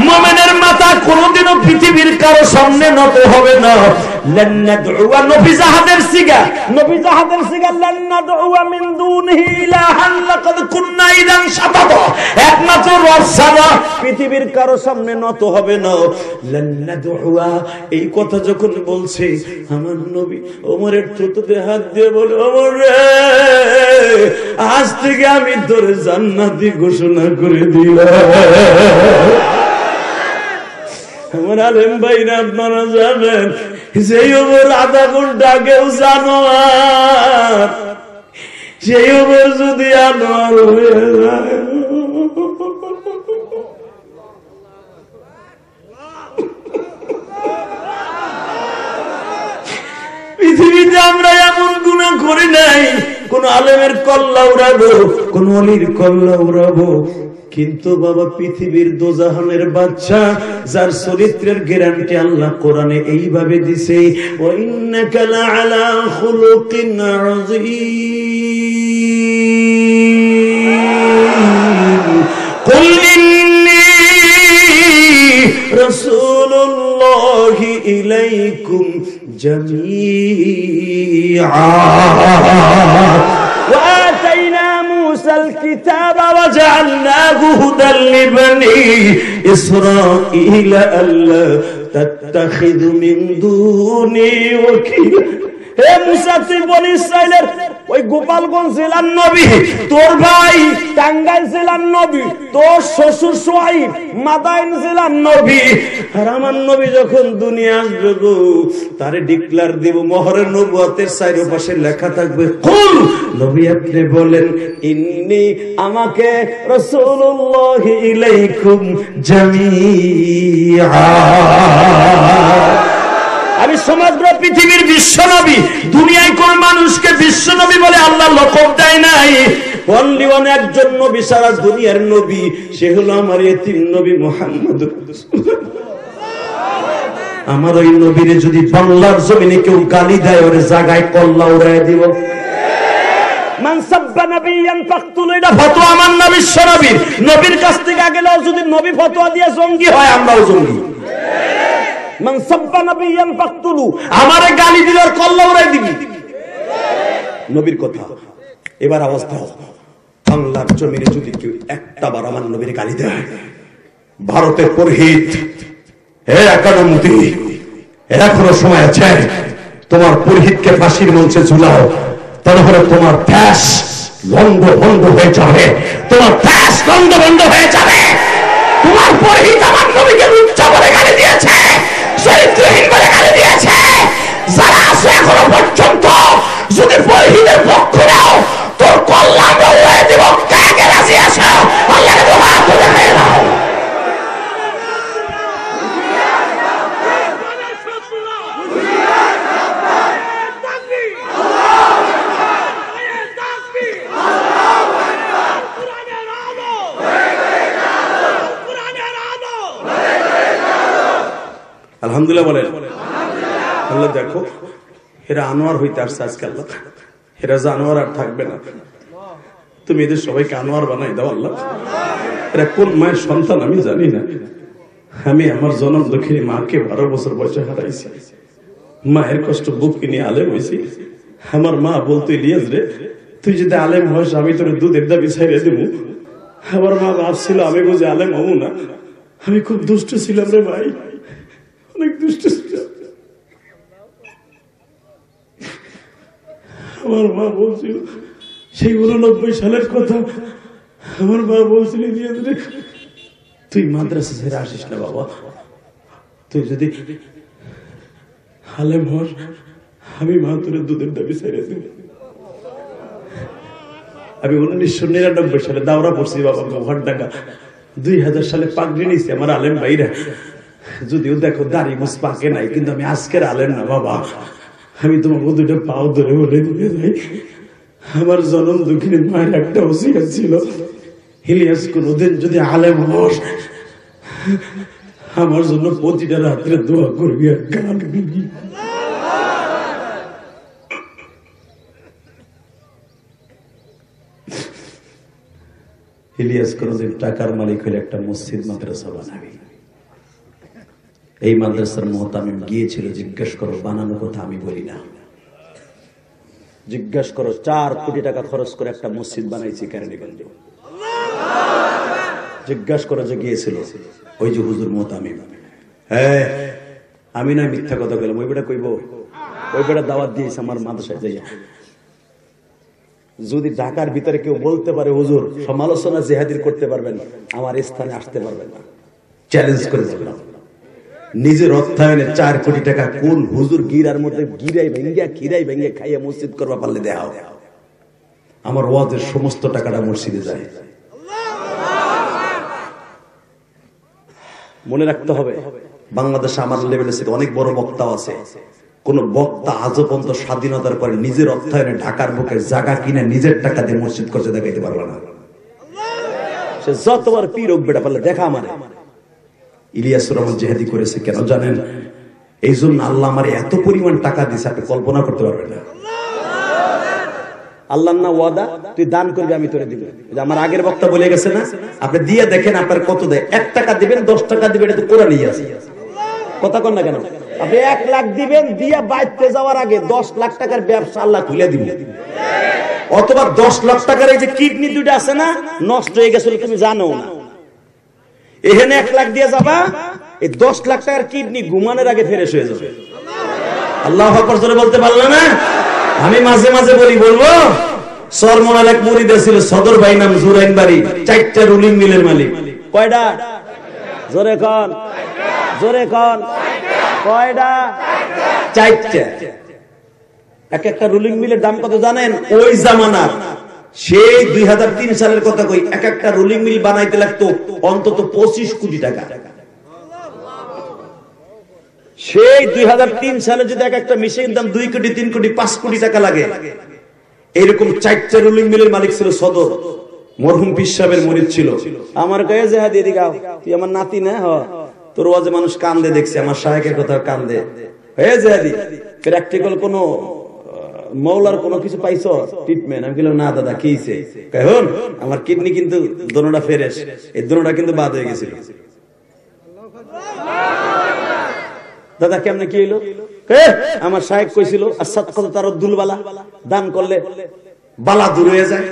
মুমিনের মাথা কোনদিনও পৃথিবীর কারো সামনে নত হবে না। লান নাদউ, নবী জাহাদের সিগা, নবী জাহাদের সিগা, লান নাদউ মিন দুনিহি ইলাহান লাকাদ কুননা ইদান শাতাতা। একমাত্র রব ছাড়া পৃথিবীর কারো সামনে নত হবে না। লান নাদউ, এই কথা যখন বলছে আমার নবী ওমরের থুতুতে হাত দিয়ে বলে, ওমর রে, আজ থেকে আমি তোর জান্নাতি ঘোষণা করে দিলাম। আমার আলেম ভাইরা আপনারা জানেন, সেই ওমর আধা ঘন্টা আগেও জানোয়ার, সেই ওমর যদি আনোয়ার হয়ে যায়, পৃথিবীতে আমরা এমন গুনাহ করি নাই কোন আলেমের কল্লা উড়াবো, কোন ওলির কল্লা উড়াবো, কিন্তু বাবা পৃথিবীর দোজাহানের বাদশা যার চরিত্রের গ্যারান্টি আল্লাহ কোরআনে এইভাবে দিছে, ওয়া ইন্নাকা লাআলা খুলুকিন আযীম। কুল ইন্নী রাসূলুল্লাহি ইলাইকুম জামিআ ওয়া আতাইনা মুসাল কিতাবা ওয়া জাআলনাহু হুদাল লিবনি ইসরাঈলা আল্লা তাত্তাখিযু মিন দুনি ওয়াকিলা। হে মুসা, তুই বনি ইসরাইলের ওই গোপালগঞ্জ জেলার নবী, তোর ভাই টাঙ্গাইল জেলার নবী, তোর শ্বশুর সোহাইব মাদাইন জেলার নবী, আর আমার নবী যখন দুনিয়া আসবে গো, তারে ডিক্লার দেব, মোহরের নবুয়তের চারপাশে লেখা থাকবে, কুল, নবী আপনি বলেন, ইন্নী, আমাকে, রাসূলুল্লাহি ইলাইকুম জামিআ, আমি সমগ্র পৃথিবীর বিশ্ব নবী। দুনিয়ায় কোন মানুষকে বিশ্ব নবী বলে আল্লাহ লকব দেয় নাই। অনলি ওয়ান একজন নবী সারা দুনিয়ার নবী, সে হলো আমার এতিম নবী মুহাম্মদুর রাসূলুল্লাহ। আমার ওই নবীরে যদি বাংলার জমিনে কেউ গালি দেয়, ওর জায়গায় কল্লা উড়ায় দিব। মান সাব্বা নাবিয়ান ফাকতুল, এটা ফতোয়া আমার নবী শরবীর। নবীর কাছ থেকে গেলেও যদি নবী ফতোয়া দিয়ে জঙ্গি হয়, আমরাও জঙ্গি। মান সাব্বা নাবিয়ান ফাকতুল, আমারে গালি দিলে ওর কল্লা উড়ায় দিবি, নবীর কথা। এবার অবস্থা, বাংলার জমিনে যদি কেউ একটা বার আমার নবীর গালি দেয়, ভারতের পুরোহিত, হে একাডেমি, এখনো সময় আছে, তোমার পুরোহিতকে ফাঁসির মঞ্চে ঝুলাও, তাহলে তোমার দেশ লন্ড ভন্ড হয়ে যাবে, তোমার দেশ লন্ড ভন্ড হয়ে যাবে। তোমার পুরোহিত আমার নবীকে লুচ্চা বলে গালি দিয়েছে, চরিত্রহীন বলে গালি দিয়েছে। যারা আছে এখনো পর্যন্ত, যদি পুরোহিতের পক্ষ নাও, তোর কল্যাণ হয়ে দেব। কাকে রাজি আছে? আল্লাহকে তো হাত তুলে হয়ে নাও। আলহামদুলিল্লাহ বলেন। আল্লাহ দেখো, এরা আনোয়ার হইতে আসছে আজকাল, এরা জানোয়ার আর থাকবে না। তুমি এদের সবাইকে আনোয়ার বানাই দাও আল্লাহ। এরা কোন মায়ের সন্তান আমি জানি না। আমি আমার জন্ম দক্ষিণী মাকে 12 বছর বয়সে হারাইছি। মায়ের কষ্ট বুকে নিয়ে আলেম হয়েছি। আমার মা বলতো, ইলিয়াস রে, তুই যদি আলেম হস, আমি তোর দুধের দাবি ছাইড়ে দেব। আমার মা ভাবছিল আমি বুঝে আলেম হবো না। আমি খুব দুষ্ট ছিলাম রে ভাই, অনেক দুষ্ট ছিলাম। আমার মা বলছিল, সেই 89 সালের কথা, আমার মা বলছিল, তুই মাদ্রাসা ছেড়ে আসিস না বাবা, তুই যদি আলেম হস, আমি মা তোর দুধের দাবি ছেড়ে দিব। আমি 1999 সালে দাওরা পড়ছি বাবা, ঘরডাঙ্গা। 2000 সালে পাগড়ি নিয়েছি আমার আলেম ভাইরা। যদিও দেখো দাড়ি মুছ পাকে নাই, কিন্তু আমি আজকের আলেম না বাবা। আমি তোমার দুটো পাও ধরে বলে দিয়ে যাই, আমার জন্ম দুঃখিনী মায়ের একটা ওসিয়ত ছিল, ইলিয়াস কোনদিন যদি আলেম হস, আমার জন্য প্রতিটা রাত্রে দোয়া করবি আর গান গাবি। ইলিয়াস কোনদিন টাকার মালিক হলে একটা মসজিদ মাদ্রাসা বানাবি। এই মাদ্রাসার মুহতামিম গিয়েছিল, জিজ্ঞেস করো বানানো কথা আমি বলি না, জিজ্ঞেস করো 4 কোটি টাকা খরচ করে একটা মসজিদ বানাইছি কেরানীগঞ্জে। জিজ্ঞেস করো যে গিয়েছিল ওই যে হুজুর মুহতামিম। হ্যাঁ, আমি না মিথ্যা কথা বললাম, ওই বেটা কইব, ওই বেটা দাওয়াত দিয়েছে আমার মাদ্রাসায় যাইয়া। যদি ঢাকার ভিতরে কেউ বলতে পারে হুজুর সমালোচনা জিহাদির করতে পারবেন, আমার স্থানে আসতে পারবেন না, চ্যালেঞ্জ করে বললাম। নিজের অর্থায়নে 4 কোটি টাকা কোন হুজুর গিরার মধ্যে গিরাই ভেঙ্গিয়া খিরাই ভেঙ্গে খাইয়া মসজিদ করবা পারলে দেখাও। আমার ওয়াজের সমস্ত টাকাটা মসজিদে যায়। মনে রাখতে হবে, বাংলাদেশে আমার লেভেলে অনেক বড় বক্তা আছে, কোন বক্তা আজও পর্যন্ত স্বাধীনতার পরে নিজের অর্থায়নে ঢাকার বুকে জায়গা কিনে নিজের টাকা দিয়ে মসজিদ করতে দেখাইতে পারবে না। সে যতবার পীর হোক বেটা পারলে দেখা। আমার ইলিয়াস রহমান জিহাদি করেছে কেন জানেন? এই জন্য আল্লাহ আমার এত পরিমাণ টাকা দিয়েছে, আপনি কল্পনা করতে পারবেন না। আল্লাহ না ওয়াদা, তুই দান করবি আমি তোরে দিব। আমার আগের বক্তা বলে গেছে না, আপনি দিয়ে দেখেন আপনার কত দেয়। 1 টাকা দিবেন, 10 টাকা দিবেন, এটা তো কোরআনই আছে। কথা কন না কেন? আপনি 1 লাখ দিবেন, দিয়া বাইতে যাওয়ার আগে 10 লাখ টাকার ব্যবসা আল্লাহ খুলে দিবেন। অথবা 10 লাখ টাকার এই যে কিডনি দুটো আছে না, নষ্ট হয়ে গেছিল তুমি জানো না, এখানে 1 লাখ দিয়ে যাবা, এই 10 লাখ টাকার কিডনি ঘুমানোর আগে ফ্রেশ হয়ে যাবে। আল্লাহু আকবার জোরে বলতে পারলে না? আমি মাঝে মাঝে বলবো, সরমনাল এক মুরিদ ছিল, সদর ভাই নাম, জুরাইন বাড়ি, 4টা রুলিং মিলের মালিক। কয়টা? জোরে কন, জোরে কন, কয়টা? 4টা। এক একটা রুলিং মিলের দাম কত জানেন? ওই জামানার, সেই 2003 সালের কথা কই, এক একটা রুলিং মিল বানাইতে লাগতো অন্তত 25 কোটি টাকা। সেই 2003 সালে যদি এক একটা মেশিন দাম 2 কোটি, 3 কোটি, 5 কোটি টাকা লাগে, এরকম 4টা রুলিং মিলের মালিক ছিল সদর, মরহুম পীর সাহেবের মুরিদ ছিল। আমার কয়ে যে হাদি এদিকে আও, তুই আমার নাতি না, হ তোর ওয়াজে মানুষ কান্দে দেখছে, আমার শায়েখের কথা কান্দে, হয়ে যে হাদি প্র্যাকটিক্যাল কোন মৌলার কোনো কিছু পাইছো ট্রিটমেন্ট? আমি বললাম না দাদা, কি হইছে? কখন আমার কিডনি কিন্তু দোনোটা ফ্রেশ, এই দোনোটা কিন্তু বাদ হয়ে গেছিল। দাদা কেমনে কি হইলো? আমার শায়েখ কইছিল আসাদকাতু তারাদ্দুল বালা, দান করলে বালা দূর হয়ে যায়।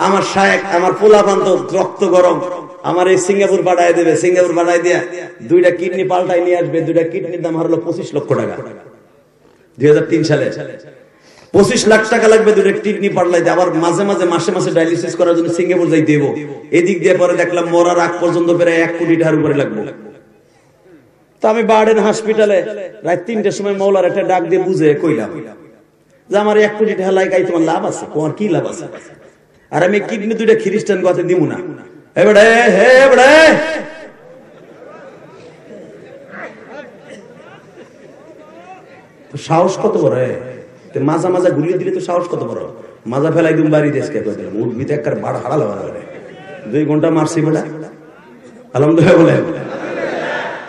আমার শায়েখ আমার পোলাপান তো রক্ত গরম, আমার এই সিঙ্গাপুর পাঠায় দেবে, সিঙ্গাপুর পাঠায় দিয়া 2টা কিডনি পাল্টাই নিয়ে আসবে। 2টা কিডনির দাম হলো 25 লক্ষ টাকা। 2003 সালে 25 লাখ টাকা লাগবে 2টা কিডনি পাল্টাইতে। আবার মাঝে মাঝে মাসে মাসে ডায়ালিসিস করার জন্য সিঙ্গাপুর যাই দেবো। এদিক দিয়ে পরে দেখলাম মরার আগ পর্যন্ত প্রায় 1 কোটি টাকার উপরে লাগবে। তো আমি বার্ডেন হসপিটালে রাত 3টার সময় মৌলার একটা ডাক দিয়ে বুঝে কইলাম যে আমার 1 কোটি টাকা লাগাই তোমার লাভ আছে? তোমার কি লাভ আছে? আর আমি কিডনি 2টা খ্রিস্টান কথা দিব না। এবারে হে এবারে সাহস কত বড়! মাজা মাজা গুলিয়ে দিলে তো সাহস কত বড়! মাজা ফেলাই দিম বাড়ি দেশকে উঠবি তো একবার বাড় হারালো 2 ঘন্টা মারছি বেটা। আলহামদুলিল্লাহ বলে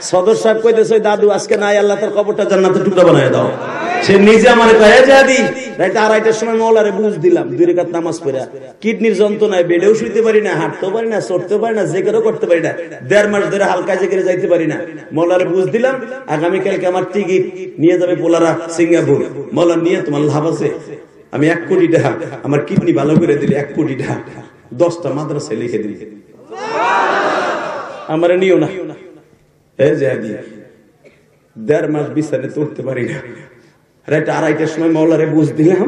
সদর সাহেব কইতেছে দাদু আজকে নাই, আল্লাহ তার কবরটা জান্নাতের টুকরা বানায় দাও। সে নিজে আমারে কয়ে যাদি রাতে 2:30টার সময় মওলারে বুঝ দিলাম 2 রাকাত নামাজ পড়া, কিডনির যন্ত্রণায় বেডেও শুইতে পারি না, হাঁটতেও পারি না, চড়তেও পারি না, জিকিরও করতে পারি না, 1.5 মাস ধরে হালকা জিকিরে যাইতে পারি না। মওলারে বুঝ দিলাম আগামী কালকে আমার টিকিট নিয়ে যাবে পোলারা সিঙ্গাপুর। মওলা নিয়ে তোমার লাভ আছে, আমি 1 কোটি টাকা আমার কিডনি ভালো করে দিলে 1 কোটি টাকা 10টা মাদ্রাসায় লিখে দিই, আমারে নিও না। এই যে 1.5 মাস বিছানে তুলতে পারি না, রাত 2:30টার সময় মওলারে বুঝ দিলাম,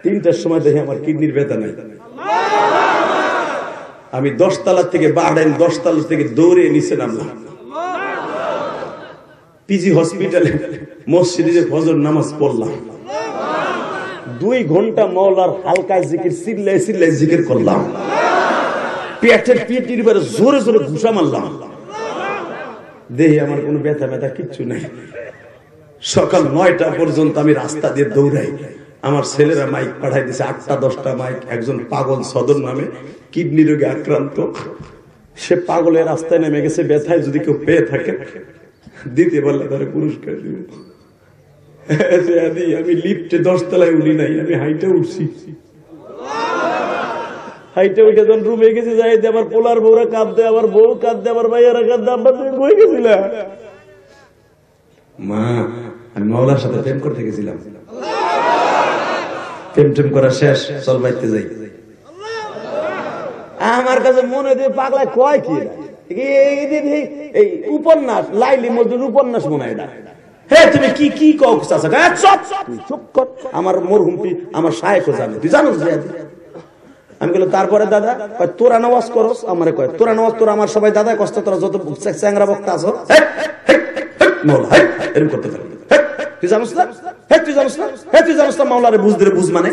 3টার সময় দেখি আমার কিডনির ব্যথা নাই। আমি 10 তলা থেকে বাড়েন 10 তলা থেকে দৌড়ে নিচে নামলাম। পিজি হসপিটালে মসজিদে ফজর নামাজ পড়লাম। 2 ঘন্টা মওলার হালকা জিকির চিল্লাই চিল্লাই জিকির করলাম। পেটের পিটির উপরে জোরে জোরে ঘুষা মারলাম। দেহে আমার কোনো ব্যথা ব্যথা কিচ্ছু নাই। সকাল 9টা পর্যন্ত আমি রাস্তা দিয়ে দৌড়াই। আমার ছেলেরা মাইক পাঠাই দিছে 8টা 10টা মাইক। একজন পাগল সদর নামে কিডনি রোগে আক্রান্ত, সে পাগলের রাস্তায় নেমে গেছে, ব্যথায় যদি কেউ পেয়ে থাকে দিতে পারলে তারা পুরস্কার দিব। আমি লিফটে 10 তলায় উঠি নাই, আমি হাইটে উঠছি। হাইটে উঠে যখন রুমে গেছি যাই আমার পোলার বউরা কাঁদতে, আমার বউ কাঁদতে, আমার ভাইয়ারা কাঁদতে, আব্বা তুমি বই গেছিলা? মা আমি মাওলার সাথে প্রেম করতে গেছিলাম, প্রেম টেম করা শেষ, চল বাইতে যাই। আমার কাছে মনে দিয়ে পাগলা কয় কি এই উপন্যাস, লাইলি মজনুর উপন্যাস মনে হয় না। হে তুমি কি কি কও? চুপ কর, আমার মরহুম আমার শায়েখও জানে, তুই জানো? আমি বললাম তারপরে দাদা তোরা নামাজ করস? আমারে কয় তোরা নামাজ, তোরা আমার সবাই দাদা কষ্ট, তোরা যত চ্যাংরা বক্তা আছো এরকম করতে পারবি? তুই জানোস না? তুই জানোস না? তুই জানোস না মাওলারে বুঝ দিলে বুঝ মানে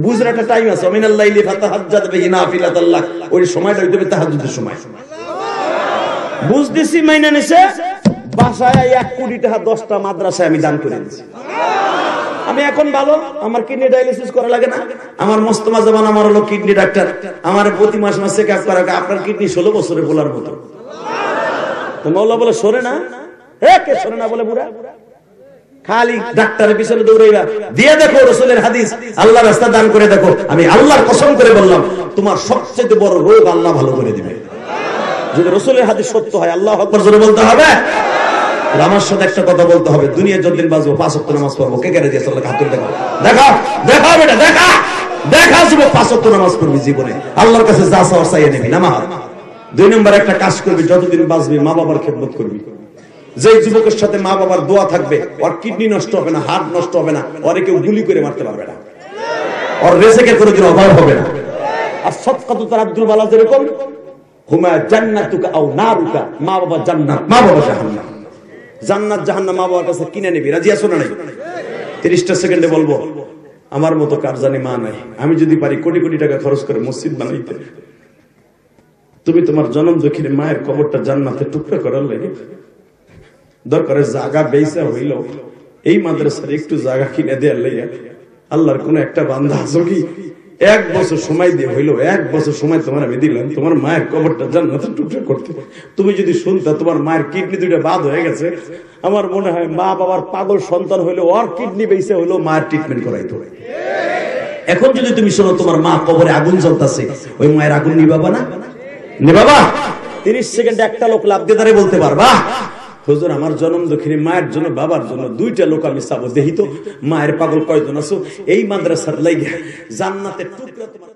বুঝের একটা টাইম আছে। মিনাল লাইলি ফাতাহাজ্জাদ বিহি নাফিলাতাল্লাহ, ওই সময়টা হইতে হবে তাহাজ্জুদের সময়। বুঝ দিছি, মাইনা নিছে, বাসায় 1 কোটি টাকা 10টা মাদ্রাসায় আমি দান করে দিয়েছি। আমি এখন ভালো, আমার কিডনি ডায়ালিসিস করা লাগে না। আমার মোস্তফা জামান আমার হলো কিডনি ডাক্তার, আমার প্রতি মাস মাস চেকআপ করা। আপনার কিডনি 16 বছরে বলার মতো। তো মওলা বলে সরে না, কে সরে না বলে বুড়া? খালি ডাক্তারের পিছনে দৌড়াইবা, দিয়ে দেখো রাসূলের হাদিস, আল্লাহর রাস্তা দান করে দেখো। আমি আল্লাহর কসম করে বললাম তোমার সবচেয়ে বড় রোগ আল্লাহ ভালো করে দিবে যদি রাসূলের হাদিস সত্য হয়। আল্লাহু আকবার জোরে বলতে হবে। আমার সাথে একটা কথা বলতে হবে, দুনিয়া যতদিন বাঁচবো 5 ওয়াক্ত নামাজ পড়বো। কে কেড়ে দিয়েছে? আল্লাহকে হাত তুলে দেখো, দেখা দেখা বেটা, দেখা দেখা যুবক 5 ওয়াক্ত নামাজ পড়বি জীবনে, আল্লাহর কাছে যা চাওয়ার চাইয়ে নিবি। নামাজ 2 নম্বর একটা কাজ করবি, যতদিন বাঁচবি মা বাবার খেদমত করবি। যে যুবকের সাথে মা বাবার দোয়া থাকবে, ওর কিডনি নষ্ট হবে না, হার্ট নষ্ট হবে না, ওরে কেউ গুলি করে মারতে পারবে না, ওর রিজিকের কোনোদিন অভাব হবে না। আর সাদকাতু তারাদ্দুল বালা যেরকম হুমা জান্নাতুকা আও নারুকা, মা বাবা জান্নাত, মা বাবা জাহান্নাম। জান্নাত জাহান্নাম মা বাবার কাছে কিনে নিবি। রাজি আছো না? নাই? 30টা সেকেন্ডে বলবো, আমার মতো কার জানি মা নাই। আমি যদি পারি কোটি কোটি টাকা খরচ করে মসজিদ বানাইতে, তুমি তোমার জন্ম দক্ষিণে মায়ের কবরটা জান্নাতের টুকরা করার লাগে দরকারে জায়গা বেইসা হইল এই মাদ্রাসার একটু জায়গা কিনে দেওয়ার লাগে আল্লাহর কোন একটা বান্দা আছো কি 1 বছর সময় দিয়ে হইলো, 1 বছর সময় তোমার আমি দিলাম তোমার মায়ের কবরটা জান্নাতের টুকরা করতে। তুমি যদি শুনতা তোমার মায়ের কিডনি দুইটা বাদ হয়ে গেছে, আমার মনে হয় মা বাবার পাগল সন্তান হইলো ওর কিডনি বেঁচে হইলো মায়ের ট্রিটমেন্ট করাইতে হবে। এখন যদি তুমি শোনো তোমার মা কবরে আগুন জ্বলতেছে, ওই মায়ের আগুন নিবাবা না? নিবাবা? 30 সেকেন্ড একটা লোক লাভ দিয়ে দাঁড়িয়ে বলতে পারবা হুজুর আমার জন্ম দক্ষিণী মায়ের জন্য বাবার জন্য 2টা লোক আমি চাবো, দেখি তো মায়ের পাগল কয়জন আছো এই মাদ্রাসার লাইগা জান্নাতের টুকরা তোমার